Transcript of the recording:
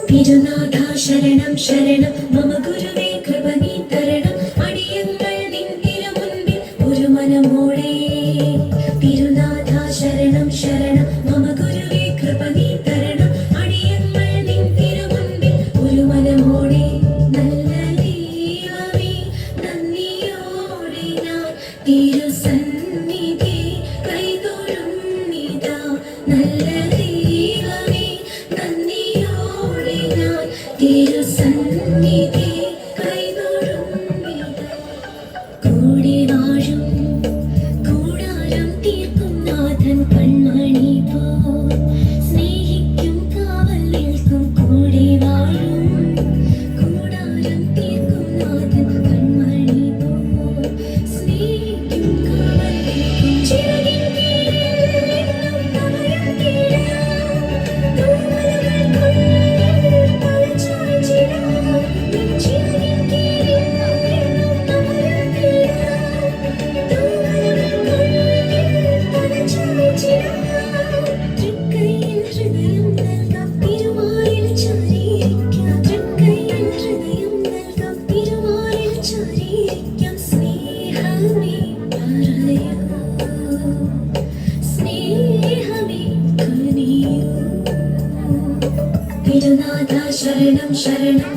തിരുനാഥ ശരണം ശരണം മമ ഗുരുവേ കൃപ നീ തരണം അടിയങ്ങൾ നിന്നിനു മുൻപിൽ ഒരു മനമോടെ. തിരുനാഥ ശരണം ശരണം മമ ഗുരുവേ കൃപ നീ തരണം അടിയങ്ങൾ നിന്നിനു മുൻപിൽ ഒരു മനമോടെ. നല്ല ദൈവമേ നന്ദിയോടെ ഞാൻ തിരുസന്നിധി കൈതൊഴുന്നിതാ. നല്ല ദൈവമേ നന്ദിയോടെ ഞാൻ തിരുസന്നിധി കൈതൊഴുന്നിതാ. കൂടെ വാഴും കൂടാരം തീർക്കും നാഥൻ കൺമണി പോൽ സ്നേഹിക്കും കാവൽ നിൽക്കും. കൂടെ വാഴും കൂടാരം തീർക്കും നാഥൻ കൺമണി പോൽ സ്നേഹിക്കും കാവൽ നിൽക്കും. ചിറകിൻ കീഴിൽ എന്നും തണലും തീരാം തൂവലുകൾക്കുള്ളിൽ തലചായ്ച്ചിടാം. നിൻ ചിറകിൻ കീഴിൽ എന്നും തണലും തീരാം തൂവലുകൾക്കുള്ളിൽ തലചായ്ച്ചിടാം. തൃക്കൈയിൽ ഹൃദയം നൽകാം തിരുമാറിൽ ചാരിയിരിക്കാം. തൃക്കൈയിൽ ഹൃദയം നൽകാം തിരുമാറിൽ ചാരിയിരിക്കാം. സ്നേഹമേ പറയൂ സ്നേഹമേ കനിയൂ. തിരുനാഥ ശരണം ശരണം